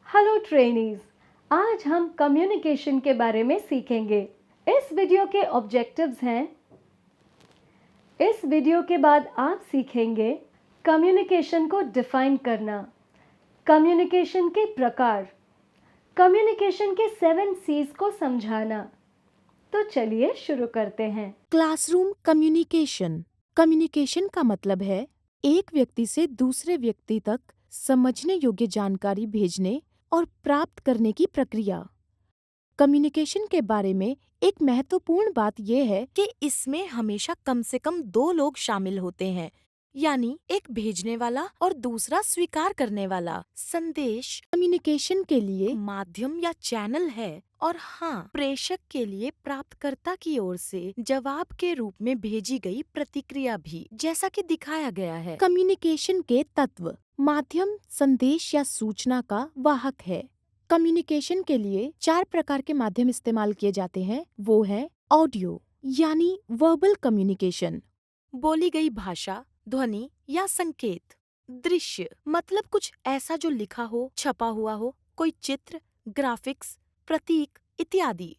Hello trainees. आज हम communication के बारे में सीखेंगे। इस वीडियो के ऑब्जेक्टिव्स हैं, इस वीडियो के बाद आप सीखेंगे कम्युनिकेशन को डिफाइन करना, कम्युनिकेशन के प्रकार, कम्युनिकेशन के 7 C's को समझाना। तो चलिए शुरू करते हैं। Classroom communication. कम्युनिकेशन का मतलब है एक व्यक्ति से दूसरे व्यक्ति तक समझने योग्य जानकारी भेजने और प्राप्त करने की प्रक्रिया। कम्युनिकेशन के बारे में एक महत्वपूर्ण बात यह है कि इसमें हमेशा कम से कम 2 लोग शामिल होते हैं, यानी एक भेजने वाला और दूसरा स्वीकार करने वाला। संदेश कम्युनिकेशन के लिए माध्यम या चैनल है और हाँ, प्रेषक के लिए प्राप्तकर्ता की ओर से जवाब के रूप में भेजी गई प्रतिक्रिया भी, जैसा कि दिखाया गया है। कम्युनिकेशन के तत्व। माध्यम संदेश या सूचना का वाहक है। कम्युनिकेशन के लिए 4 प्रकार के माध्यम इस्तेमाल किए जाते हैं। वो है ऑडियो यानी वर्बल कम्युनिकेशन, बोली गई भाषा, ध्वनि या संकेत। दृश्य मतलब कुछ ऐसा जो लिखा हो, छपा हुआ हो, कोई चित्र, ग्राफिक्स, प्रतीक इत्यादि।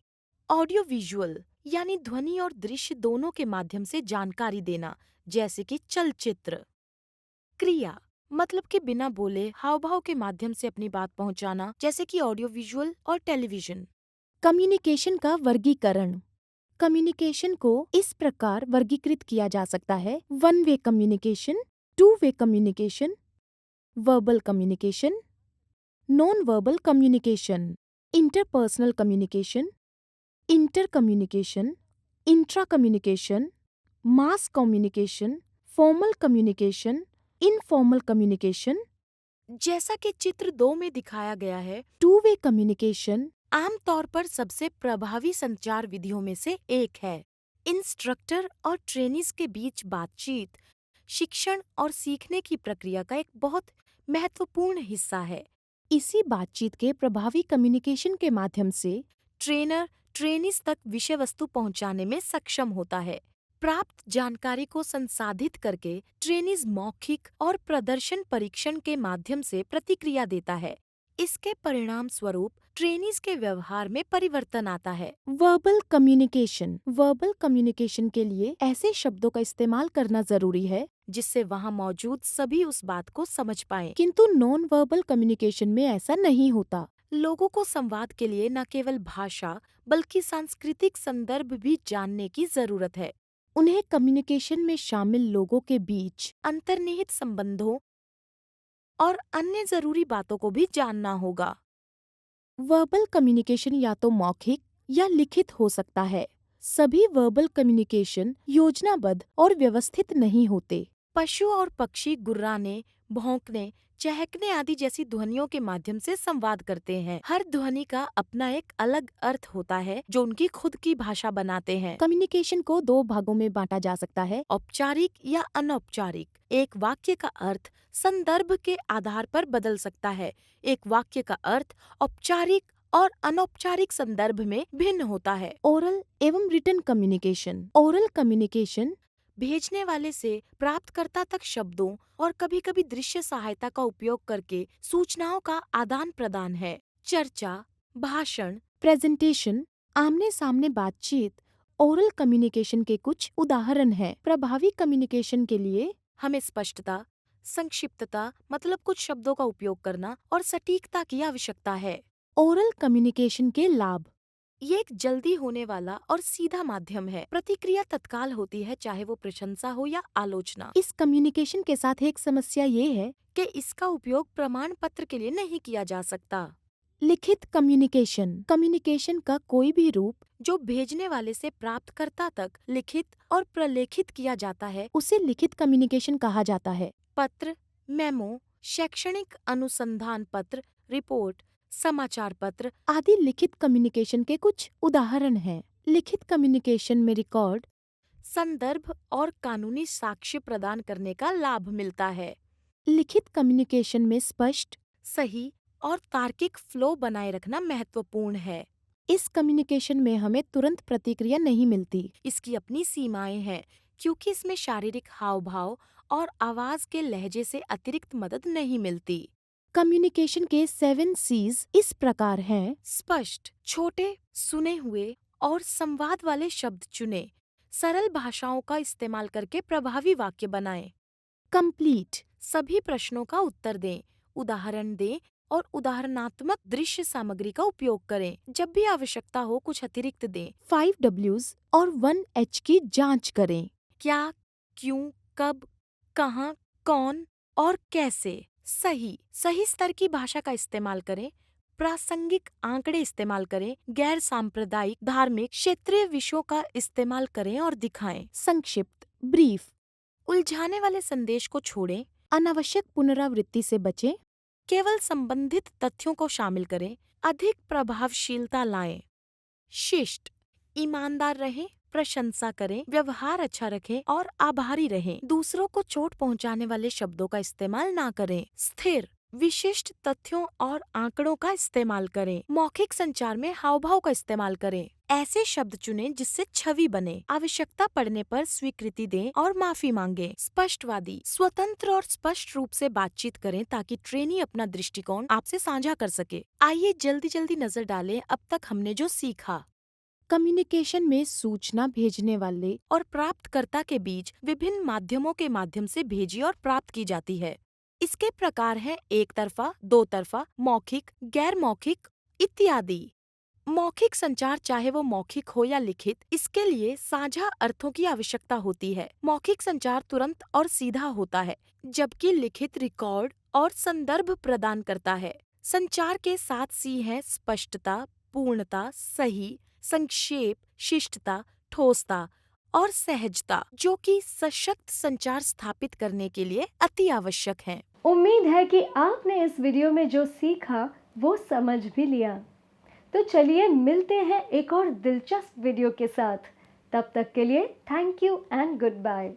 ऑडियो विजुअल यानी ध्वनि और दृश्य दोनों के माध्यम से जानकारी देना, जैसे कि चलचित्र। क्रिया मतलब कि बिना बोले हाव भाव के माध्यम से अपनी बात पहुंचाना, जैसे कि ऑडियो विजुअल और टेलीविजन। कम्युनिकेशन का वर्गीकरण। कम्युनिकेशन को इस प्रकार वर्गीकृत किया जा सकता है: 1 way communication, 2 way communication, verbal communication, non verbal communication, interpersonal communication, inter communication, intra communication, mass communication, formal communication, informal communication. जैसा कि चित्र 2 में दिखाया गया है, 2 वे कम्युनिकेशन आमतौर पर सबसे प्रभावी संचार विधियों में से एक है। इंस्ट्रक्टर और ट्रेनीज के बीच बातचीत शिक्षण और सीखने की प्रक्रिया का एक बहुत महत्वपूर्ण हिस्सा है। इसी बातचीत के प्रभावी कम्युनिकेशन के माध्यम से ट्रेनर ट्रेनीज तक विषय वस्तु पहुंचाने में सक्षम होता है। प्राप्त जानकारी को संसाधित करके ट्रेनीज मौखिक और प्रदर्शन परीक्षण के माध्यम से प्रतिक्रिया देता है। इसके परिणाम स्वरूप ट्रेनीज के व्यवहार में परिवर्तन आता है। Verbal communication. वर्बल कम्युनिकेशन के लिए ऐसे शब्दों का इस्तेमाल करना जरूरी है जिससे वहाँ मौजूद सभी उस बात को समझ पाएं। किंतु नॉन वर्बल कम्युनिकेशन में ऐसा नहीं होता। लोगों को संवाद के लिए न केवल भाषा बल्कि सांस्कृतिक संदर्भ भी जानने की जरूरत है। उन्हें कम्युनिकेशन में शामिल लोगों के बीच अंतर्निहित संबंधों और अन्य जरूरी बातों को भी जानना होगा। वर्बल कम्युनिकेशन या तो मौखिक या लिखित हो सकता है। सभी वर्बल कम्युनिकेशन योजनाबद्ध और व्यवस्थित नहीं होते। पशु और पक्षी गुर्राने, भौंकने, चहकने आदि जैसी ध्वनियों के माध्यम से संवाद करते हैं। हर ध्वनि का अपना एक अलग अर्थ होता है जो उनकी खुद की भाषा बनाते हैं। कम्युनिकेशन को 2 भागों में बांटा जा सकता है: औपचारिक या अनौपचारिक। एक वाक्य का अर्थ संदर्भ के आधार पर बदल सकता है। एक वाक्य का अर्थ औपचारिक और अनौपचारिक संदर्भ में भिन्न होता है। ओरल एवं रिटन कम्युनिकेशन। ओरल कम्युनिकेशन भेजने वाले से प्राप्तकर्ता तक शब्दों और कभी-कभी दृश्य सहायता का उपयोग करके सूचनाओं का आदान प्रदान है। चर्चा, भाषण, प्रेजेंटेशन, आमने सामने बातचीत ओरल कम्युनिकेशन के कुछ उदाहरण हैं। प्रभावी कम्युनिकेशन के लिए हमें स्पष्टता, संक्षिप्तता मतलब कुछ शब्दों का उपयोग करना और सटीकता की आवश्यकता है। ओरल कम्युनिकेशन के लाभ। ये एक जल्दी होने वाला और सीधा माध्यम है। प्रतिक्रिया तत्काल होती है, चाहे वो प्रशंसा हो या आलोचना। इस कम्युनिकेशन के साथ एक समस्या ये है कि इसका उपयोग प्रमाण पत्र के लिए नहीं किया जा सकता। लिखित कम्युनिकेशन। कम्युनिकेशन का कोई भी रूप जो भेजने वाले से प्राप्तकर्ता तक लिखित और प्रलेखित किया जाता है उसे लिखित कम्युनिकेशन कहा जाता है। पत्र, मेमो, शैक्षणिक अनुसंधान पत्र, रिपोर्ट, समाचार पत्र आदि लिखित कम्युनिकेशन के कुछ उदाहरण हैं। लिखित कम्युनिकेशन में रिकॉर्ड, संदर्भ और कानूनी साक्ष्य प्रदान करने का लाभ मिलता है। लिखित कम्युनिकेशन में स्पष्ट, सही और तार्किक फ्लो बनाए रखना महत्वपूर्ण है। इस कम्युनिकेशन में हमें तुरंत प्रतिक्रिया नहीं मिलती। इसकी अपनी सीमाएं हैं, क्योंकि इसमें शारीरिक हाव भाव और आवाज के लहजे से अतिरिक्त मदद नहीं मिलती। कम्युनिकेशन के 7 C's इस प्रकार हैं। स्पष्ट, छोटे, सुने हुए और संवाद वाले शब्द चुनें। सरल भाषाओं का इस्तेमाल करके प्रभावी वाक्य बनाएं। कंप्लीट, सभी प्रश्नों का उत्तर दें, उदाहरण दें और उदाहरणात्मक दृश्य सामग्री का उपयोग करें। जब भी आवश्यकता हो कुछ अतिरिक्त दें। 5 W's और 1 H की जांच करें। क्या, क्यों, कब, कहाँ, कौन और कैसे। सही स्तर की भाषा का इस्तेमाल करें। प्रासंगिक आंकड़े इस्तेमाल करें। गैर सांप्रदायिक, धार्मिक, क्षेत्रीय विषयों का इस्तेमाल करें और दिखाएं। संक्षिप्त, ब्रीफ, उलझाने वाले संदेश को छोड़ें। अनावश्यक पुनरावृत्ति से बचें। केवल संबंधित तथ्यों को शामिल करें। अधिक प्रभावशीलता लाएं। शिष्ट, ईमानदार रहें, प्रशंसा करें, व्यवहार अच्छा रखें और आभारी रहें। दूसरों को चोट पहुंचाने वाले शब्दों का इस्तेमाल ना करें। स्थिर, विशिष्ट तथ्यों और आंकड़ों का इस्तेमाल करें। मौखिक संचार में हाव-भाव का इस्तेमाल करें। ऐसे शब्द चुनें जिससे छवि बने। आवश्यकता पड़ने पर स्वीकृति दें और माफी मांगे। स्पष्टवादी, स्वतंत्र और स्पष्ट रूप से बातचीत करें ताकि ट्रेनी अपना दृष्टिकोण आपसे साझा कर सके। आइए जल्दी नजर डालें अब तक हमने जो सीखा। कम्युनिकेशन में सूचना भेजने वाले और प्राप्तकर्ता के बीच विभिन्न माध्यमों के माध्यम से भेजी और प्राप्त की जाती है। इसके प्रकार हैं एक तरफा, दो तरफा, मौखिक, गैर मौखिक इत्यादि। मौखिक संचार चाहे वो मौखिक हो या लिखित, इसके लिए साझा अर्थों की आवश्यकता होती है। मौखिक संचार तुरंत और सीधा होता है, जबकि लिखित रिकॉर्ड और संदर्भ प्रदान करता है। संचार के 7 C हैं: स्पष्टता, पूर्णता, सही, संक्षेप, शिष्टता, ठोसता और सहजता, जो कि सशक्त संचार स्थापित करने के लिए अति आवश्यक हैं। उम्मीद है कि आपने इस वीडियो में जो सीखा वो समझ भी लिया। तो चलिए मिलते हैं एक और दिलचस्प वीडियो के साथ। तब तक के लिए thank you and good bye.